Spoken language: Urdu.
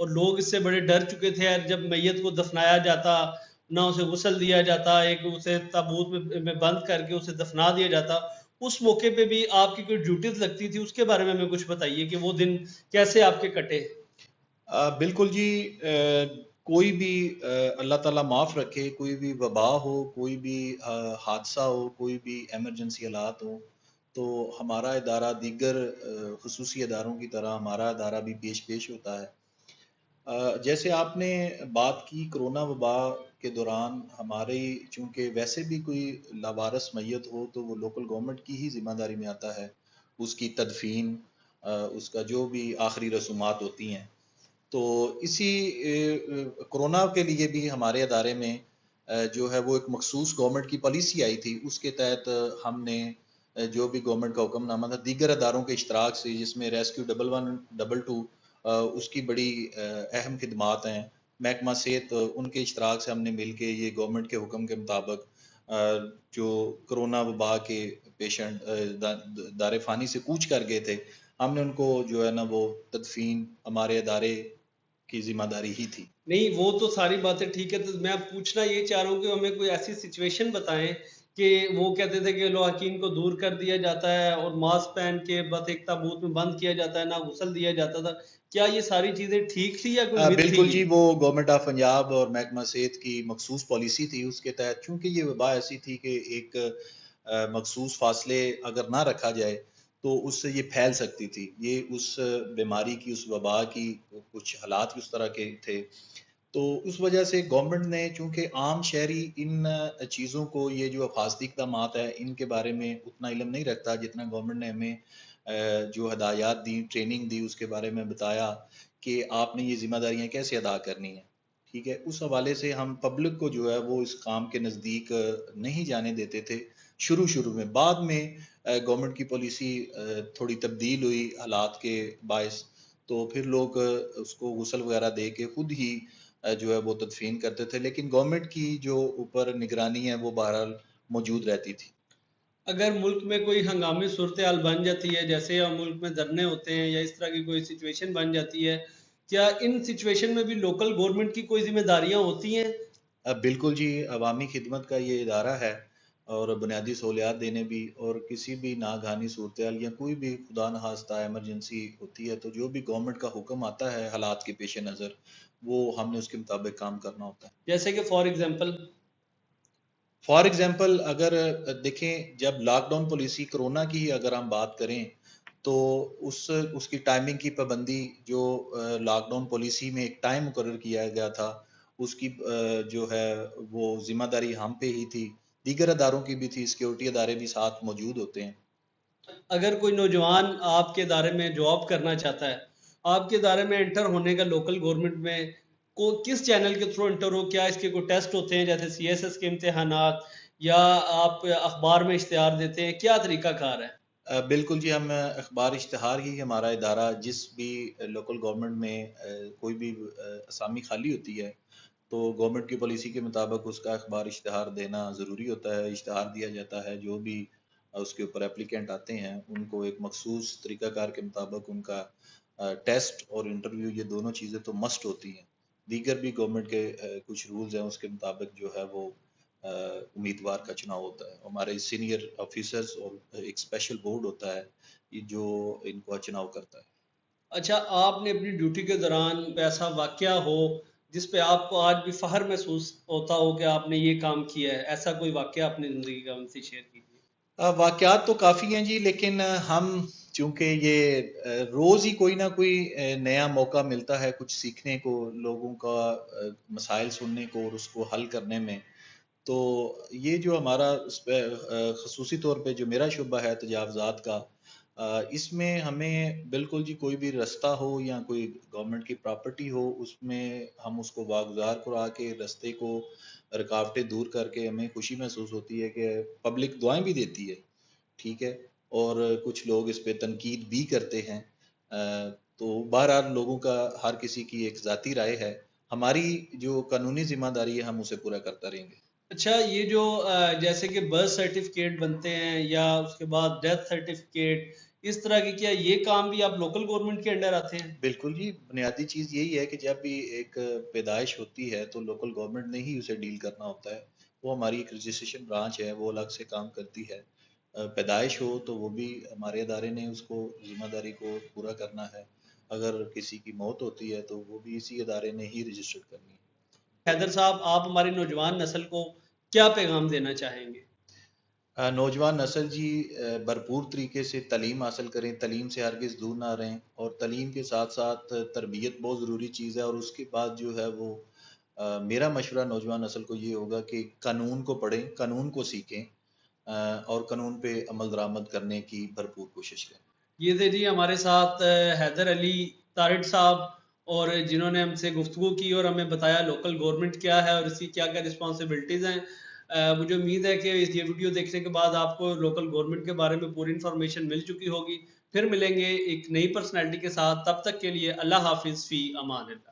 اور لوگ اس سے بڑے ڈر چکے تھے. جب میت کو دفنایا جاتا نہ اسے غسل دیا جاتا, ایک اسے تابوت میں بند کر کے اسے دفنا دیا جاتا, اس موقع پہ بھی آپ کی کوئی ڈیوٹیز لگتی تھی, اس کے بارے میں ہمیں کچھ بتائیے کہ وہ دن کیسے آپ کے کٹے. بالکل جی. کوئی بھی اللہ تعالیٰ معاف رکھے, کوئی بھی وبا ہو, کوئی بھی حادثہ ہو, کوئی بھی ایمرجنسی حالات ہو, تو ہمارا ادارہ دیگر خصوصی اداروں کی طرح ہمارا ادارہ بھی پیش ہوتا ہے. جیسے آپ نے بات کی کرونا وبا کے دوران ہمارے چونکہ ویسے بھی کوئی لاوارث میت ہو تو وہ لوکل گورنمنٹ کی ہی ذمہ داری میں آتا ہے, اس کی تدفین, اس کا جو بھی آخری رسومات ہوتی ہیں. تو اسی کرونا کے لیے بھی ہمارے ادارے میں جو ہے وہ ایک مخصوص گورنمنٹ کی پالیسی آئی تھی, اس کے تحت ہم نے جو بھی گورنمنٹ کا حکم نامہ تھا دیگر اداروں کے اشتراک سے, جس میں ریسکیو 112 اس کی بڑی اہم خدمات ہیں, محکمہ صحت ان کے اشتراک سے ہم نے مل کے یہ گورنمنٹ کے حکم کے مطابق جو کرونا وبا کے پیشنٹ دار فانی سے کوچ کر گئے تھے, ہم نے ان کو جو ہے نا وہ تدفین ہمارے ادارے کی ذمہ داری ہی تھی. نہیں وہ تو ساری باتیں ٹھیک ہے, تو میں پوچھنا یہ چاہ رہا ہوں کہ ہمیں کوئی ایسی سچویشن بتائیں کہ وہ کہتے تھے کہ لواحقین کو دور کر دیا جاتا ہے اور ماسک پہن کے بس ایک تابوت میں بند کیا جاتا ہے, نہ غسل دیا جاتا تھا, کیا یہ ساری چیزیں ٹھیک تھی یا کوئی مت تھی؟ بالکل جی, وہ گورنمنٹ آف پنجاب اور محکمہ صحت کی مخصوص پالیسی تھی. اس کے تحت چونکہ یہ وبا ایسی تھی کہ ایک مخصوص فاصلے اگر نہ رکھا جائے تو اس سے یہ پھیل سکتی تھی. یہ اس بیماری کی, اس وبا کی کچھ حالات اس طرح کے تھے, تو اس وجہ سے گورنمنٹ نے چونکہ عام شہری ان چیزوں کو, یہ جو حفاظتی اقدامات ہیں ان کے بارے میں اتنا علم نہیں رکھتا جتنا گورنمنٹ نے ہمیں جو ہدایات دی, ٹریننگ دی, اس کے بارے میں بتایا کہ آپ نے یہ ذمہ داریاں کیسے ادا کرنی ہیں. ٹھیک ہے, اس حوالے سے ہم پبلک کو جو ہے وہ اس کام کے نزدیک نہیں جانے دیتے تھے شروع میں. بعد میں گورنمنٹ کی پالیسی تھوڑی تبدیل ہوئی حالات کے باعث, تو پھر لوگ اس کو غسل وغیرہ دے کے خود ہی جو ہے وہ تدفین کرتے تھے, لیکن گورنمنٹ کی جو اوپر نگرانی ہے وہ بہرحال موجود رہتی تھی. اگر ملک میں کوئی ہنگامی صورتحال بن جاتی ہے, جیسے یا ملک میں دھرنے ہوتے ہیں یا اس طرح کی کوئی سچویشن بن جاتی ہے, کیا ان سچویشن میں بھی لوکل گورنمنٹ کی کوئی ذمہ داریاں ہوتی ہیں؟ بالکل جی, عوامی خدمت کا یہ ادارہ ہے اور بنیادی سہولیات دینے بھی, اور کسی بھی ناگہانی صورتحال یا کوئی بھی خدا نخواستہ ایمرجنسی ہوتی ہے تو جو بھی گورنمنٹ کا حکم آتا ہے حالات کے پیش نظر, وہ ہم نے اس کے مطابق کام کرنا ہوتا ہے. جیسے کہ فار ایگزامپل اگر دیکھیں, جب لاک ڈاؤن پالیسی کرونا کی ہی اگر ہم بات کریں تو اس کی ٹائمنگ کی پابندی, جو لاک ڈاؤن پالیسی میں ایک ٹائم مقرر کیا گیا تھا, اس کی جو ہے وہ ذمہ داری ہم پہ ہی تھی, دیگر اداروں کی بھی تھی, سیکیورٹی ادارے بھی ساتھ موجود ہوتے ہیں. اگر کوئی نوجوان آپ کے ادارے میں جاب کرنا چاہتا ہے, آپ کے ادارے میں انٹر ہونے کا لوکل گورنمنٹ میں کس چینل کے تھرو انٹر ہو, کیا اس کے کوئی ٹیسٹ ہوتے ہیں جیسے CSS کے امتحانات, یا آپ اخبار میں اشتہار دیتے ہیں, کیا طریقہ کار ہے؟ بالکل جی, ہم اخبار اشتہار ہی ہمارا ادارہ, جس بھی لوکل گورنمنٹ میں کوئی بھی اسامی خالی ہوتی ہے تو گورنمنٹ کی پالیسی کے مطابق اس کا اخبار اشتہار دینا ضروری ہوتا ہے. اشتہار دیا جاتا ہے, جو بھی اس کے اوپر اپلیکینٹ آتے ہیں ان کو ایک مخصوص طریقہ کار کے مطابق ان کا ٹیسٹ اور انٹرویو, یہ دونوں چیزیں تو مسٹ ہوتی ہیں. دیگر بھی گورنمنٹ کے کچھ رولز ہیں, اس کے مطابق جو ہے وہ امیدوار کا چناؤ ہوتا ہے. ہمارے سینئر آفیسرز اور ایک اسپیشل بورڈ ہوتا ہے جو ان کو چناؤ کرتا ہے. اچھا, آپ نے اپنی ڈیوٹی کے دوران ایسا واقعہ ہو جس پہ آپ کو آج بھی فخر محسوس ہوتا ہو کہ آپ نے یہ کام کیا ہے, ایسا کوئی واقعہ اپنی زندگی کا ان سے شیئر کیجیے. واقعات تو کافی ہیں جی, لیکن ہم چونکہ یہ روز ہی کوئی نہ کوئی نیا موقع ملتا ہے کچھ سیکھنے کو, لوگوں کا مسائل سننے کو اور اس کو حل کرنے میں, تو یہ جو ہمارا خصوصی طور پہ جو میرا شعبہ ہے تجاوزات کا, اس میں ہمیں بالکل جی کوئی بھی رستہ ہو یا کوئی گورنمنٹ کی پراپرٹی ہو, اس میں ہم اس کو واگزار کرا کے رستے کو رکاوٹیں دور کر کے ہمیں خوشی محسوس ہوتی ہے کہ پبلک دعائیں بھی دیتی ہے. ٹھیک ہے, اور کچھ لوگ اس پہ تنقید بھی کرتے ہیں, تو بہرحال لوگوں کا ہر کسی کی ایک ذاتی رائے ہے. ہماری جو قانونی ذمہ داری ہے ہم اسے پورا کرتا رہیں گے. اچھا, یہ جو جیسے کہ برتھ سرٹیفکیٹ بنتے ہیں یا اس کے بعد ڈیتھ سرٹیفکیٹ اس طرح کی، کیا یہ کام بھی آپ لوکل گورنمنٹ کے انڈر آتے ہیں؟ بالکل جی، بنیادی چیز یہی ہے کہ جب بھی ایک پیدائش ہوتی ہے تو لوکل گورنمنٹ نے ہی اسے ڈیل کرنا ہوتا ہے. وہ ہماری ایک رجسٹریشن برانچ ہے، وہ الگ سے کام کرتی ہے. پیدائش ہو تو وہ بھی ہمارے ادارے نے اس کو ذمہ داری کو پورا کرنا ہے. اگر کسی کی موت ہوتی ہے تو وہ بھی اسی ادارے نے ہی رجسٹر کرنی ہے. حیدر صاحب، آپ ہماری نوجوان نسل کو کیا پیغام دینا چاہیں گے؟ نوجوان نسل جی بھرپور طریقے سے تعلیم حاصل کریں، تعلیم سے ہرگز دور نہ رہیں، اور تعلیم کے ساتھ ساتھ تربیت بہت ضروری چیز ہے. اور اس کے بعد جو ہے وہ میرا مشورہ نوجوان نسل کو یہ ہوگا کہ قانون کو پڑھیں، قانون کو سیکھیں، اور قانون پہ عمل درآمد کرنے کی بھرپور کوشش کریں. یہ تھے جی ہمارے ساتھ حیدر علی طارٹ صاحب، اور جنہوں نے ہم سے گفتگو کی اور ہمیں بتایا لوکل گورنمنٹ کیا ہے اور اس کی کیا کیا رسپانسبلٹیز ہیں. مجھے امید ہے کہ یہ ویڈیو دیکھنے کے بعد آپ کو لوکل گورنمنٹ کے بارے میں پوری انفارمیشن مل چکی ہوگی. پھر ملیں گے ایک نئی پرسنالٹی کے ساتھ، تب تک کے لیے اللہ حافظ، فی امان اللہ.